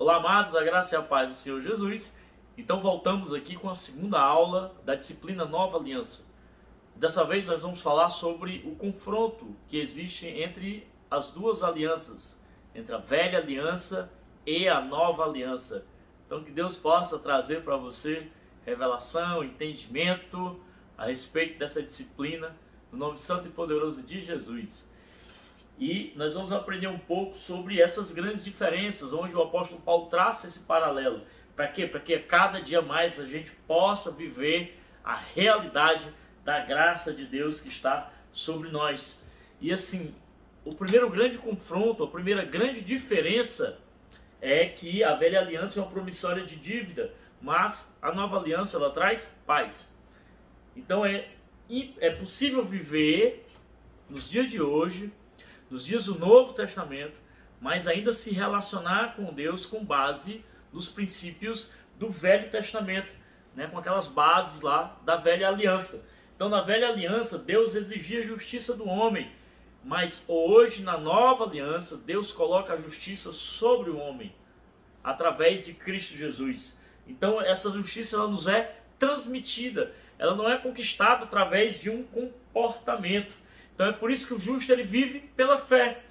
Olá, amados, a graça e a paz do Senhor Jesus. Então voltamos aqui com a segunda aula da disciplina Nova Aliança. Dessa vez nós vamos falar sobre o confronto que existe entre as duas alianças, entre a velha aliança e a nova aliança. Então que Deus possa trazer para você revelação, entendimento a respeito dessa disciplina, no nome santo e poderoso de Jesus. E nós vamos aprender um pouco sobre essas grandes diferenças, onde o apóstolo Paulo traça esse paralelo. Para quê? Para que cada dia mais a gente possa viver a realidade da graça de Deus que está sobre nós. E assim, o primeiro grande confronto, a primeira grande diferença é que a velha aliança é uma promissória de dívida, mas a nova aliança ela traz paz. Então é possível viver nos dias de hoje, nos dias do Novo Testamento, mas ainda se relacionar com Deus com base nos princípios do Velho Testamento, né? Com aquelas bases lá da velha aliança. Então na velha aliança Deus exigia a justiça do homem, mas hoje na nova aliança Deus coloca a justiça sobre o homem, através de Cristo Jesus. Então essa justiça ela nos é transmitida, ela não é conquistada através de um comportamento. Então é por isso que o justo ele vive pela fé,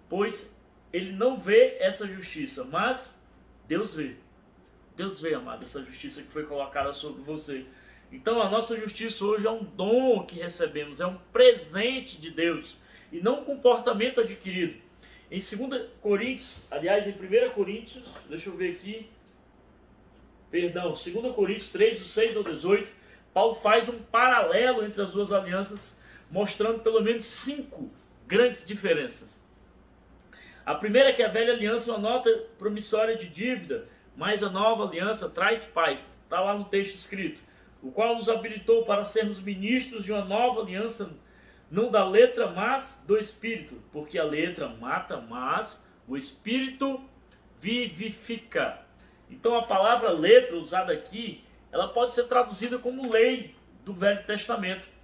pois ele não vê essa justiça, mas Deus vê. Deus vê, amado, essa justiça que foi colocada sobre você. Então a nossa justiça hoje é um dom que recebemos, é um presente de Deus e não um comportamento adquirido. Em 2 Coríntios, aliás em 1 Coríntios, deixa eu ver aqui, 2 Coríntios 3, do 6 ao 18, Paulo faz um paralelo entre as duas alianças, mostrando pelo menos 5 grandes diferenças. A primeira é que a velha aliança é uma nota promissória de dívida, mas a nova aliança traz paz. Está lá no texto escrito, o qual nos habilitou para sermos ministros de uma nova aliança, não da letra, mas do Espírito, porque a letra mata, mas o Espírito vivifica. Então a palavra letra usada aqui, ela pode ser traduzida como lei do Velho Testamento.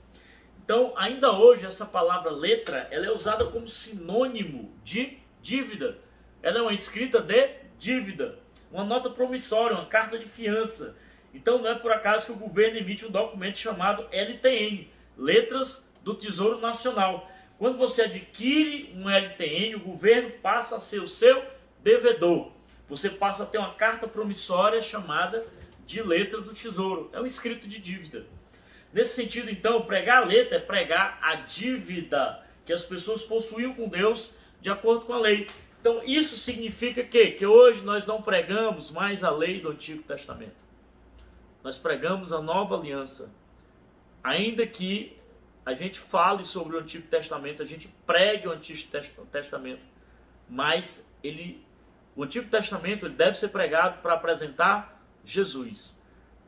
Então, ainda hoje, essa palavra letra, ela é usada como sinônimo de dívida. Ela é uma escrita de dívida, uma nota promissória, uma carta de fiança. Então, não é por acaso que o governo emite um documento chamado LTN, Letras do Tesouro Nacional. Quando você adquire um LTN, o governo passa a ser o seu devedor. Você passa a ter uma carta promissória chamada de letra do tesouro. É um escrito de dívida. Nesse sentido, então, pregar a letra é pregar a dívida que as pessoas possuíam com Deus de acordo com a lei. Então, isso significa que hoje nós não pregamos mais a lei do Antigo Testamento. Nós pregamos a nova aliança. Ainda que a gente fale sobre o Antigo Testamento, a gente pregue o Antigo Testamento, mas o Antigo Testamento ele deve ser pregado para apresentar Jesus.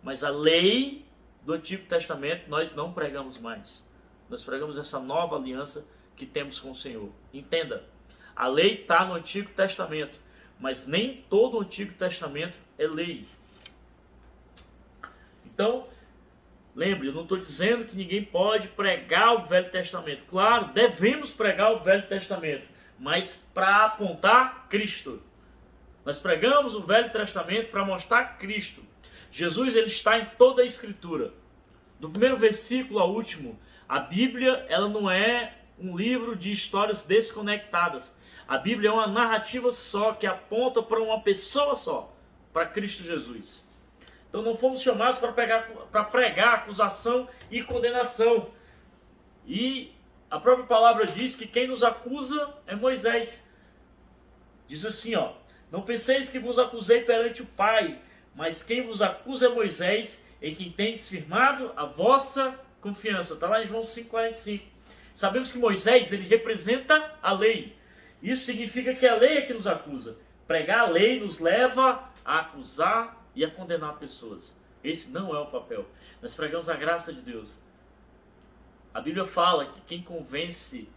Mas a lei do Antigo Testamento nós não pregamos mais. Nós pregamos essa nova aliança que temos com o Senhor. Entenda, a lei está no Antigo Testamento, mas nem todo o Antigo Testamento é lei. Então, lembre, eu não estou dizendo que ninguém pode pregar o Velho Testamento. Claro, devemos pregar o Velho Testamento, mas para apontar Cristo. Nós pregamos o Velho Testamento para mostrar Cristo. Jesus ele está em toda a Escritura. Do primeiro versículo ao último, a Bíblia ela não é um livro de histórias desconectadas. A Bíblia é uma narrativa só que aponta para uma pessoa só, para Cristo Jesus. Então não fomos chamados para pregar acusação e condenação. E a própria palavra diz que quem nos acusa é Moisés. Diz assim, não penseis que vos acusei perante o Pai, mas quem vos acusa é Moisés, em quem tendes firmado a vossa confiança. Está lá em João 5,45. Sabemos que Moisés ele representa a lei. Isso significa que a lei é que nos acusa. Pregar a lei nos leva a acusar e a condenar pessoas. Esse não é o papel. Nós pregamos a graça de Deus. A Bíblia fala que quem convence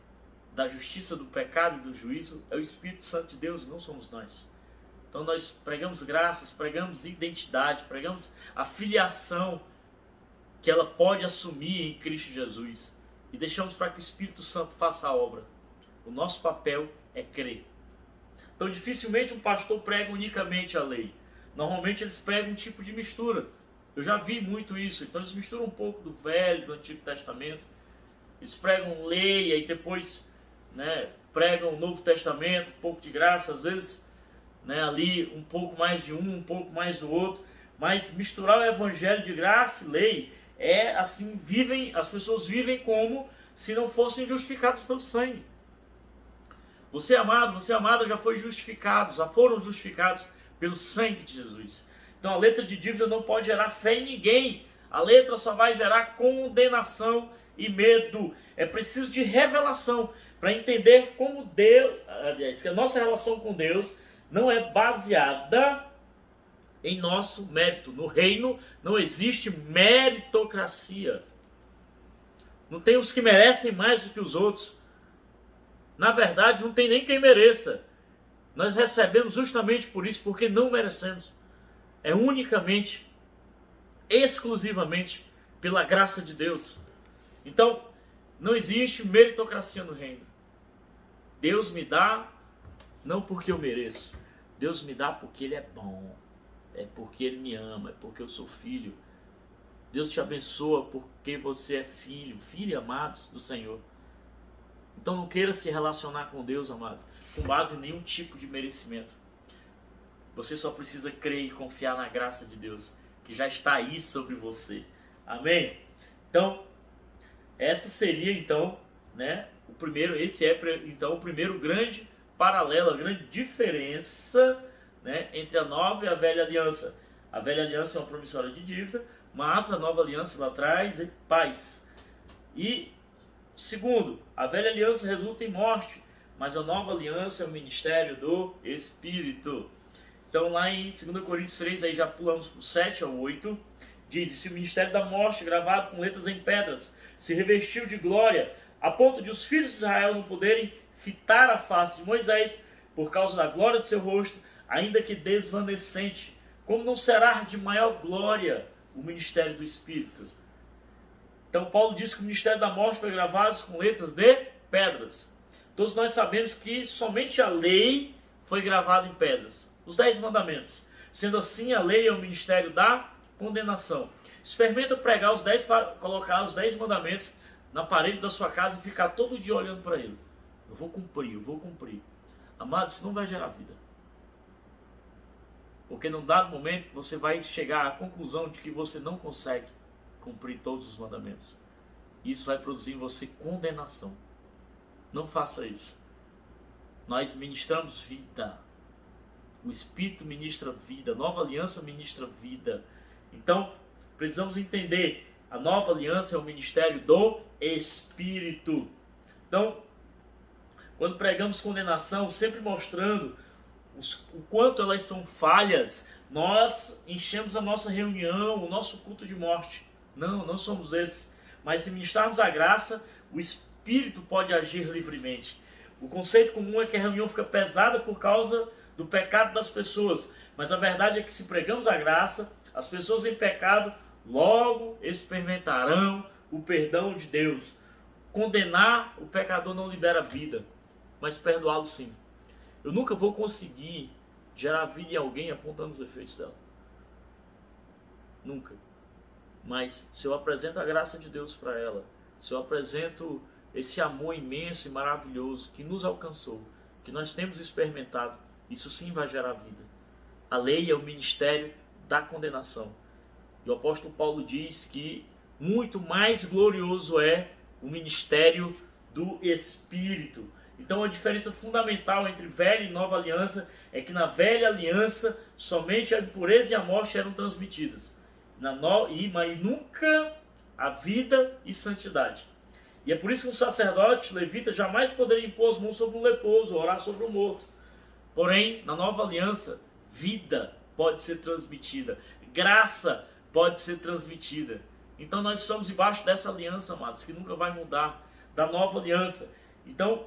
da justiça, do pecado e do juízo é o Espírito Santo de Deus, não somos nós. Então nós pregamos graças, pregamos identidade, pregamos a filiação que ela pode assumir em Cristo Jesus. E deixamos para que o Espírito Santo faça a obra. O nosso papel é crer. Então dificilmente um pastor prega unicamente a lei. Normalmente eles pregam um tipo de mistura. Eu já vi muito isso. Então eles misturam um pouco do Velho, do Antigo Testamento. Eles pregam lei e depois, né, pregam o Novo Testamento, um pouco de graça, às vezes, né, ali um pouco mais de um pouco mais do outro. Mas misturar o evangelho de graça e lei é assim, as pessoas vivem como se não fossem justificados pelo sangue. Você amado, você amada já foi justificado, já foram justificados pelo sangue de Jesus. Então a letra de dívida não pode gerar fé em ninguém. A letra só vai gerar condenação e medo. É preciso de revelação para entender como Deus, aliás, que a nossa relação com Deus não é baseada em nosso mérito. No reino não existe meritocracia. Não tem os que merecem mais do que os outros. Na verdade, não tem nem quem mereça. Nós recebemos justamente por isso, porque não merecemos. É unicamente, exclusivamente, pela graça de Deus. Então, não existe meritocracia no reino. Deus me dá, não porque eu mereço. Deus me dá porque Ele é bom. É porque Ele me ama, é porque eu sou filho. Deus te abençoa porque você é filho amados do Senhor. Então não queira se relacionar com Deus, amado, com base em nenhum tipo de merecimento. Você só precisa crer e confiar na graça de Deus, que já está aí sobre você. Amém? Então, essa seria então, né, o primeiro grande paralelo, a grande diferença, né, entre a nova e a velha aliança. A velha aliança é uma promissória de dívida, mas a nova aliança lá traz paz. E segundo, a velha aliança resulta em morte, mas a nova aliança é o ministério do Espírito. Então lá em 2 Coríntios 3, aí já pulamos para o 7 ao 8, diz: se o ministério da morte, gravado com letras em pedras, se revestiu de glória, a ponto de os filhos de Israel não poderem fitar a face de Moisés, por causa da glória de seu rosto, ainda que desvanecente, como não será de maior glória o ministério do Espírito? Então Paulo diz que o ministério da morte foi gravado com letras de pedras. Todos nós sabemos que somente a lei foi gravada em pedras. Os 10 mandamentos. Sendo assim, a lei é o ministério da condenação. Experimenta pregar colocar os 10 mandamentos na parede da sua casa e ficar todo dia olhando para ele. Eu vou cumprir. Amado, isso não vai gerar vida. Porque num dado momento você vai chegar à conclusão de que você não consegue cumprir todos os mandamentos. Isso vai produzir em você condenação. Não faça isso. Nós ministramos vida. O Espírito ministra vida. A nova aliança ministra vida. Então, precisamos entender. A nova aliança é o ministério do Espírito. Então, quando pregamos condenação, sempre mostrando o quanto elas são falhas, nós enchemos a nossa reunião, o nosso culto de morte. Não somos esses. Mas se ministrarmos a graça, o Espírito pode agir livremente. O conceito comum é que a reunião fica pesada por causa do pecado das pessoas. Mas a verdade é que se pregamos a graça, as pessoas em pecado logo experimentarão o perdão de Deus. Condenar o pecador não libera vida, mas perdoá-lo sim. Eu nunca vou conseguir gerar vida em alguém apontando os defeitos dela. Nunca. Mas se eu apresento a graça de Deus para ela, se eu apresento esse amor imenso e maravilhoso que nos alcançou, que nós temos experimentado, isso sim vai gerar vida. A lei é o ministério da condenação. E o apóstolo Paulo diz que muito mais glorioso é o ministério do Espírito. Então a diferença fundamental entre velha e nova aliança é que na velha aliança somente a impureza e a morte eram transmitidas. Mas nunca a vida e santidade. E é por isso que um sacerdote levita jamais poderia impor as mãos sobre um leproso, orar sobre um morto. Porém, na nova aliança, vida pode ser transmitida, graça pode ser transmitida. Então nós estamos debaixo dessa aliança, amados, que nunca vai mudar, da nova aliança. Então,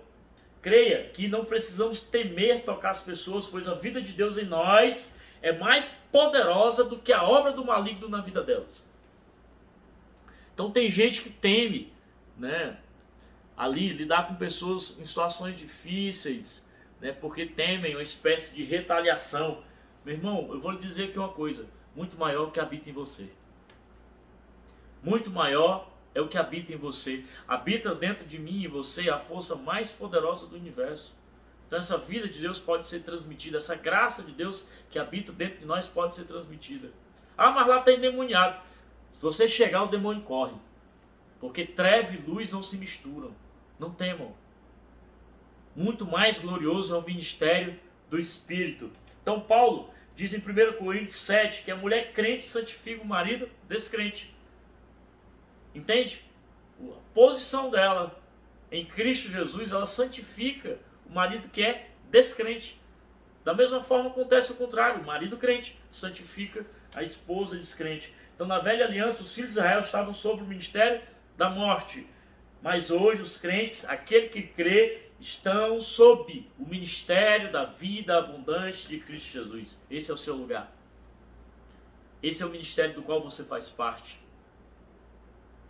creia que não precisamos temer tocar as pessoas, pois a vida de Deus em nós é mais poderosa do que a obra do maligno na vida delas. Então tem gente que teme, né, ali lidar com pessoas em situações difíceis, né, porque temem uma espécie de retaliação. Meu irmão, eu vou lhe dizer aqui uma coisa, muito maior que habita em você. Muito maior é o que habita em você. Habita dentro de mim e você a força mais poderosa do universo. Então essa vida de Deus pode ser transmitida, essa graça de Deus que habita dentro de nós pode ser transmitida. Ah, mas lá está endemoniado. Se você chegar, o demônio corre. Porque treva e luz não se misturam. Não temam. Muito mais glorioso é o ministério do Espírito. Então Paulo diz em 1 Coríntios 7 que a mulher crente santifica o marido descrente. Entende? A posição dela em Cristo Jesus, ela santifica o marido que é descrente. Da mesma forma acontece o contrário, o marido crente santifica a esposa descrente. Então na velha aliança os filhos de Israel estavam sob o ministério da morte. Mas hoje os crentes, aquele que crê, estão sob o ministério da vida abundante de Cristo Jesus. Esse é o seu lugar. Esse é o ministério do qual você faz parte.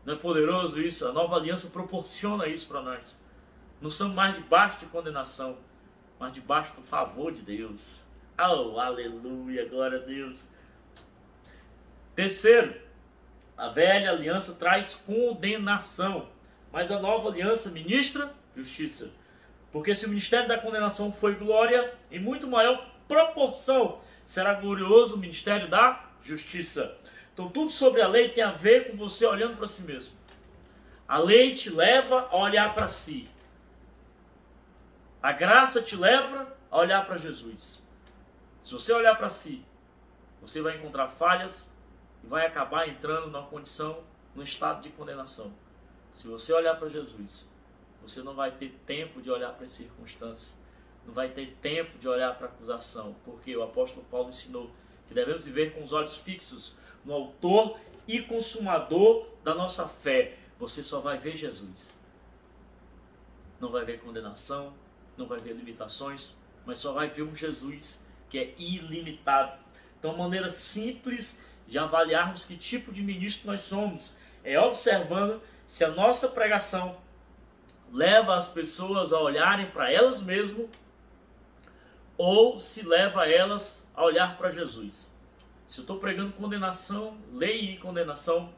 Não é poderoso isso? A nova aliança proporciona isso para nós. Não estamos mais debaixo de condenação, mas debaixo do favor de Deus. Oh, aleluia, glória a Deus. Terceiro, a velha aliança traz condenação, mas a nova aliança ministra justiça. Porque se o ministério da condenação foi glória, em muito maior proporção será glorioso o ministério da justiça. Então tudo sobre a lei tem a ver com você olhando para si mesmo. A lei te leva a olhar para si. A graça te leva a olhar para Jesus. Se você olhar para si, você vai encontrar falhas e vai acabar entrando numa condição, num estado de condenação. Se você olhar para Jesus, você não vai ter tempo de olhar para as circunstâncias. Não vai ter tempo de olhar para a acusação. Porque o apóstolo Paulo ensinou que devemos viver com os olhos fixos no autor e consumador da nossa fé. Você só vai ver Jesus. Não vai ver condenação, não vai ver limitações, mas só vai ver um Jesus que é ilimitado. Então a maneira simples de avaliarmos que tipo de ministro nós somos é observando se a nossa pregação leva as pessoas a olharem para elas mesmas ou se leva elas a olhar para Jesus. Se eu estou pregando condenação, lei e condenação,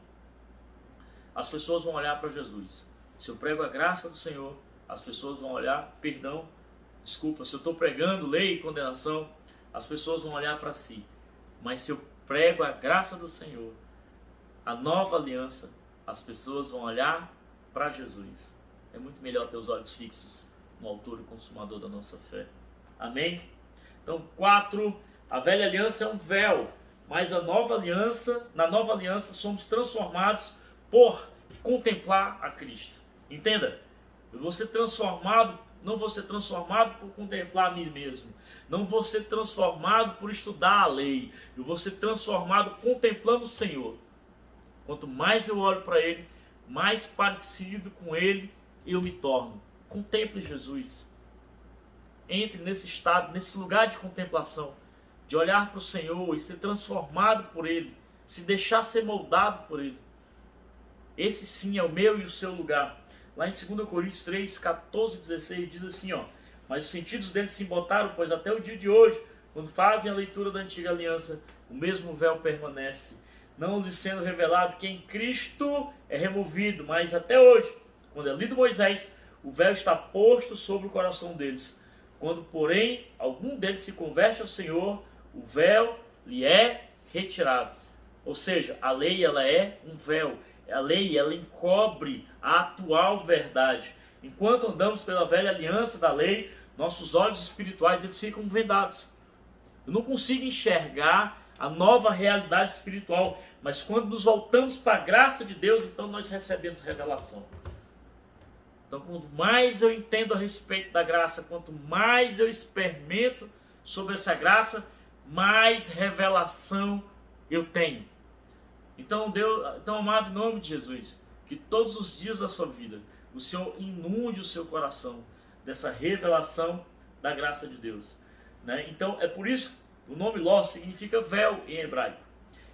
as pessoas vão olhar para Jesus. Se eu prego a graça do Senhor, as pessoas vão olhar, se eu estou pregando lei e condenação, as pessoas vão olhar para si. Mas se eu prego a graça do Senhor, a nova aliança, as pessoas vão olhar para Jesus. É muito melhor ter os olhos fixos no autor e consumador da nossa fé. Amém? Então, 4, a velha aliança é um véu. Mas na nova aliança somos transformados por contemplar a Cristo. Entenda? Eu vou ser transformado, não vou ser transformado por contemplar a mim mesmo. Não vou ser transformado por estudar a lei. Eu vou ser transformado contemplando o Senhor. Quanto mais eu olho para Ele, mais parecido com Ele eu me torno. Contemple Jesus. Entre nesse estado, nesse lugar de contemplação. De olhar para o Senhor e ser transformado por Ele, se deixar ser moldado por Ele. Esse sim é o meu e o seu lugar. Lá em 2 Coríntios 3, 14 e 16 diz assim, mas os sentidos deles se embotaram, pois até o dia de hoje, quando fazem a leitura da antiga aliança, o mesmo véu permanece, não lhes sendo revelado que em Cristo é removido, mas até hoje, quando é lido Moisés, o véu está posto sobre o coração deles. Quando, porém, algum deles se converte ao Senhor, o véu lhe é retirado. Ou seja, a lei ela é um véu. A lei ela encobre a atual verdade. Enquanto andamos pela velha aliança da lei, nossos olhos espirituais eles ficam vendados. Eu não consigo enxergar a nova realidade espiritual. Mas quando nos voltamos para a graça de Deus, então nós recebemos revelação. Então, quanto mais eu entendo a respeito da graça, quanto mais eu experimento sobre essa graça, mais revelação eu tenho. Então, amado, em nome de Jesus, que todos os dias da sua vida, o Senhor inunde o seu coração dessa revelação da graça de Deus. Né? Então, é por isso que o nome Ló significa véu em hebraico.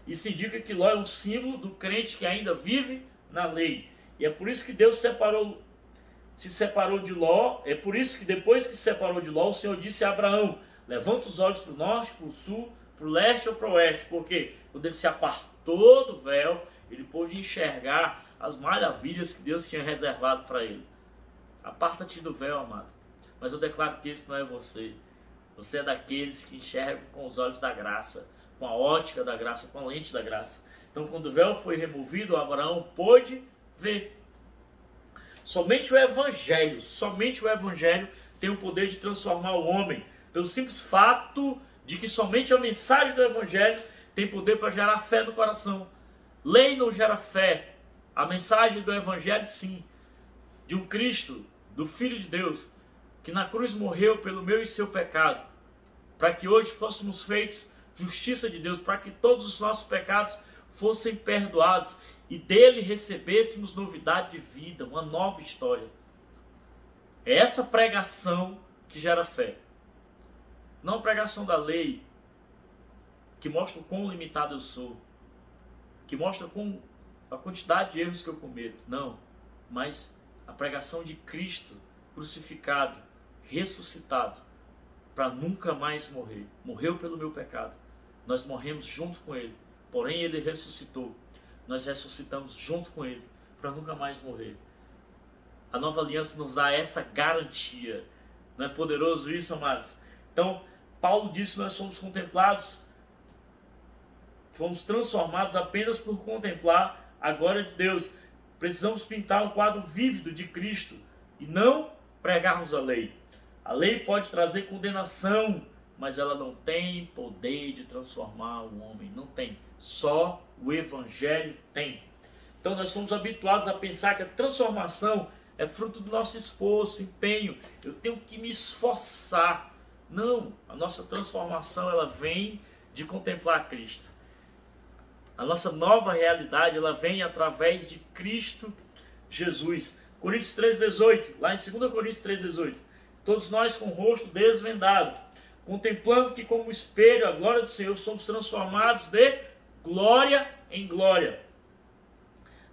Isso indica que Ló é um símbolo do crente que ainda vive na lei. E é por isso que Deus se separou de Ló. É por isso que depois que se separou de Ló, o Senhor disse a Abraão: levanta os olhos para o norte, para o sul, para o leste ou para o oeste. Porque quando ele se apartou do véu, ele pôde enxergar as maravilhas que Deus tinha reservado para ele. Aparta-te do véu, amado. Mas eu declaro que esse não é você. Você é daqueles que enxergam com os olhos da graça, com a ótica da graça, com a lente da graça. Então, quando o véu foi removido, Abraão pôde ver. Somente o Evangelho tem o poder de transformar o homem, pelo simples fato de que somente a mensagem do Evangelho tem poder para gerar fé no coração. Lei não gera fé. A mensagem do Evangelho, sim, de um Cristo, do Filho de Deus, que na cruz morreu pelo meu e seu pecado, para que hoje fôssemos feitos justiça de Deus, para que todos os nossos pecados fossem perdoados e dele recebêssemos novidade de vida, uma nova história. É essa pregação que gera fé. Não a pregação da lei, que mostra o quão limitado eu sou, que mostra a quantidade de erros que eu cometo. Não, mas a pregação de Cristo crucificado, ressuscitado, para nunca mais morrer. Morreu pelo meu pecado. Nós morremos junto com ele, porém ele ressuscitou. Nós ressuscitamos junto com ele, para nunca mais morrer. A nova aliança nos dá essa garantia. Não é poderoso isso, amados? Então, Paulo disse que nós somos contemplados, fomos transformados apenas por contemplar a glória de Deus. Precisamos pintar um quadro vívido de Cristo e não pregarmos a lei. A lei pode trazer condenação, mas ela não tem poder de transformar o homem. Não tem. Só o Evangelho tem. Então nós somos habituados a pensar que a transformação é fruto do nosso esforço, empenho. Eu tenho que me esforçar. Não. A nossa transformação ela vem de contemplar Cristo. A nossa nova realidade ela vem através de Cristo Jesus. Coríntios 3,18. Lá em 2 Coríntios 3,18. Todos nós com o rosto desvendado, contemplando que como espelho a glória do Senhor, somos transformados de glória em glória,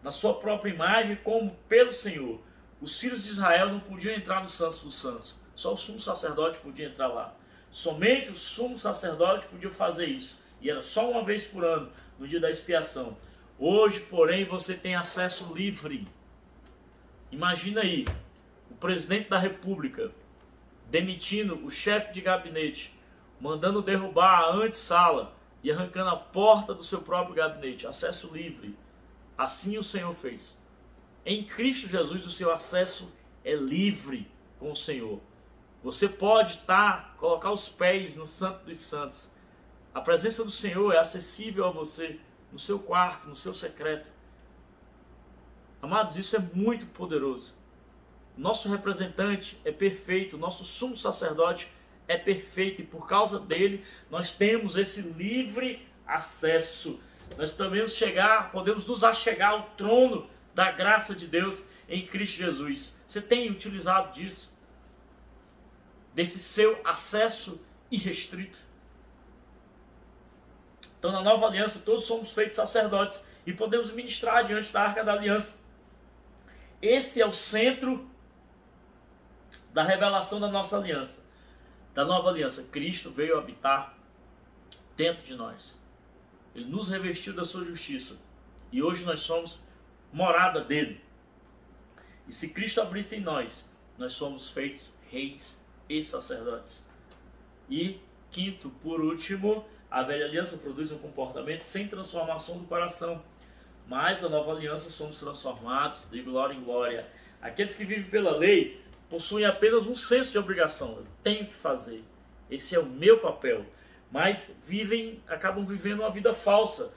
na sua própria imagem, como pelo Senhor. Os filhos de Israel não podiam entrar no Santo dos Santos, só o sumo sacerdote podia entrar lá. Somente o sumo sacerdote podia fazer isso, e era só uma vez por ano, no dia da expiação. Hoje, porém, você tem acesso livre. Imagina aí, o presidente da República demitindo o chefe de gabinete, mandando derrubar a antessala e arrancando a porta do seu próprio gabinete. Acesso livre. Assim o Senhor fez. Em Cristo Jesus o seu acesso é livre com o Senhor. Você pode colocar os pés no Santo dos Santos. A presença do Senhor é acessível a você, no seu quarto, no seu secreto. Amados, isso é muito poderoso. Nosso representante é perfeito, nosso sumo sacerdote é perfeito e por causa dele nós temos esse livre acesso. Nós podemos nos achegar ao trono da graça de Deus em Cristo Jesus. Você tem utilizado disso? Desse seu acesso irrestrito? Então na nova aliança todos somos feitos sacerdotes e podemos ministrar diante da Arca da Aliança. Esse é o centro da revelação da nossa aliança, da nova aliança. Cristo veio habitar dentro de nós. Ele nos revestiu da sua justiça. E hoje nós somos morada dele. E se Cristo abrisse em nós, nós somos feitos reis e sacerdotes. E quinto, por último, a velha aliança produz um comportamento sem transformação do coração. Mas na nova aliança somos transformados de glória em glória. Aqueles que vivem pela lei possuem apenas um senso de obrigação. Eu tenho que fazer. Esse é o meu papel. Mas acabam vivendo uma vida falsa.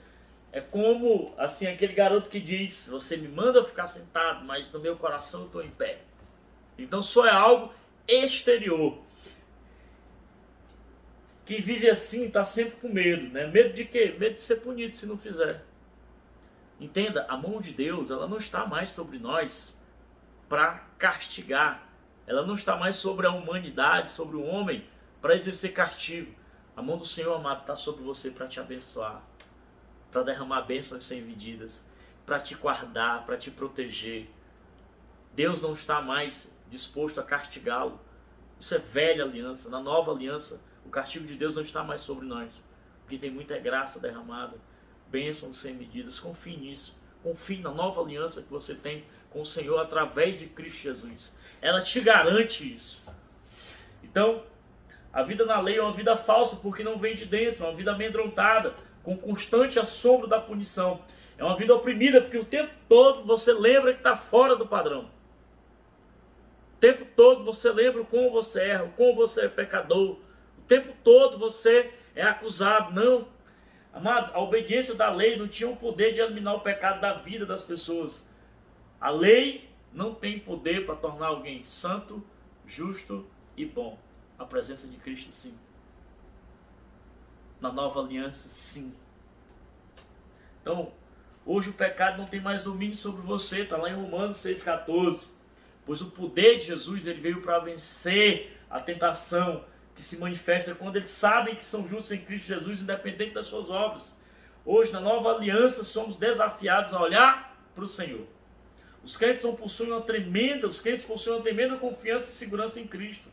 É como assim, aquele garoto que diz: você me manda ficar sentado, mas no meu coração eu estou em pé. Então só é algo exterior. Quem vive assim está sempre com medo, né? Medo de quê? Medo de ser punido se não fizer. Entenda, a mão de Deus ela não está mais sobre nós para castigar. Ela não está mais sobre a humanidade, sobre o homem, para exercer castigo. A mão do Senhor, amado, está sobre você para te abençoar, para derramar bênçãos sem medidas, para te guardar, para te proteger. Deus não está mais disposto a castigá-lo. Isso é velha aliança. Na nova aliança, o castigo de Deus não está mais sobre nós, porque tem muita graça derramada, bênçãos sem medidas. Confie nisso. Confie na nova aliança que você tem com o Senhor através de Cristo Jesus. Ela te garante isso. Então, a vida na lei é uma vida falsa, porque não vem de dentro, é uma vida amedrontada, com constante assombro da punição. É uma vida oprimida, porque o tempo todo você lembra que está fora do padrão. O tempo todo você lembra como você erra, como você é pecador. O tempo todo você é acusado. Não, amado, a obediência da lei não tinha o poder de eliminar o pecado da vida das pessoas. A lei não tem poder para tornar alguém santo, justo e bom. A presença de Cristo, sim. Na nova aliança, sim. Então, hoje o pecado não tem mais domínio sobre você. Está lá em Romanos 6,14. Pois o poder de Jesus, ele veio para vencer a tentação que se manifesta quando eles sabem que são justos em Cristo Jesus, independente das suas obras. Hoje, na nova aliança, somos desafiados a olhar para o Senhor. Os crentes possuem uma tremenda confiança e segurança em Cristo,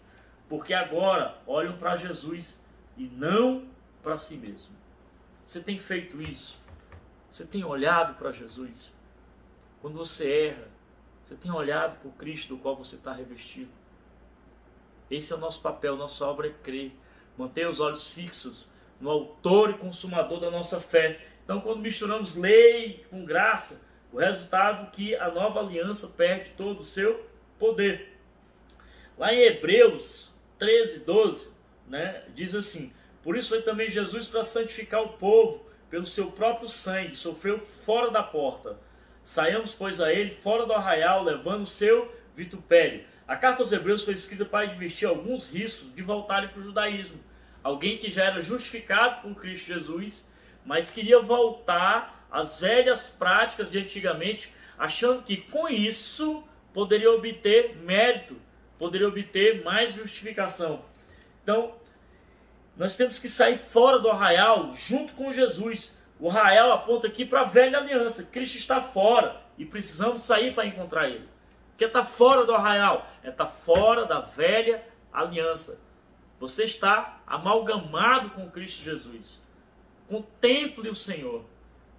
porque agora olham para Jesus e não para si mesmo. Você tem feito isso? Você tem olhado para Jesus? Quando você erra, você tem olhado para o Cristo do qual você está revestido? Esse é o nosso papel, nossa obra é crer, manter os olhos fixos no autor e consumador da nossa fé. Então, quando misturamos lei com graça, o resultado é que a nova aliança perde todo o seu poder. Lá em Hebreus 13:12, diz assim: por isso foi também Jesus, para santificar o povo pelo seu próprio sangue, sofreu fora da porta. Saiamos, pois, a ele fora do arraial, levando o seu vitupério. A carta aos Hebreus foi escrita para advertir alguns riscos de voltarem para o judaísmo. Alguém que já era justificado por Cristo Jesus, mas queria voltar às velhas práticas de antigamente, achando que com isso poderia obter mérito, poderia obter mais justificação. Então, nós temos que sair fora do arraial junto com Jesus. O arraial aponta aqui para a velha aliança. Cristo está fora e precisamos sair para encontrar ele. Porque está fora do arraial, está fora da velha aliança. Você está amalgamado com Cristo Jesus. Contemple o Senhor.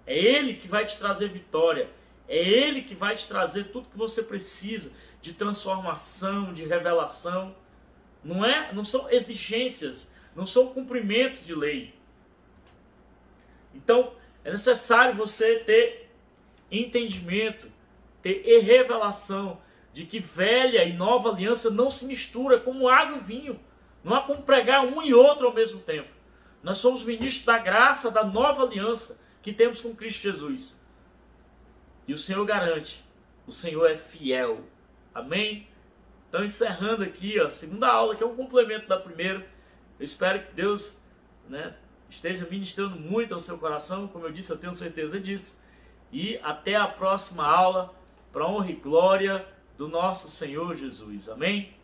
É Ele que vai te trazer vitória. É Ele que vai te trazer tudo que você precisa de transformação, de revelação. Não são exigências, não são cumprimentos de lei. Então, é necessário você ter entendimento, ter revelação de que velha e nova aliança não se mistura como água e vinho. Não há como pregar um e outro ao mesmo tempo. Nós somos ministros da graça da nova aliança que temos com Cristo Jesus. E o Senhor garante, o Senhor é fiel. Amém? Então, encerrando aqui a segunda aula, que é um complemento da primeira. Eu espero que Deus esteja ministrando muito ao seu coração. Como eu disse, eu tenho certeza disso. E até a próxima aula, para a honra e glória do nosso Senhor Jesus. Amém?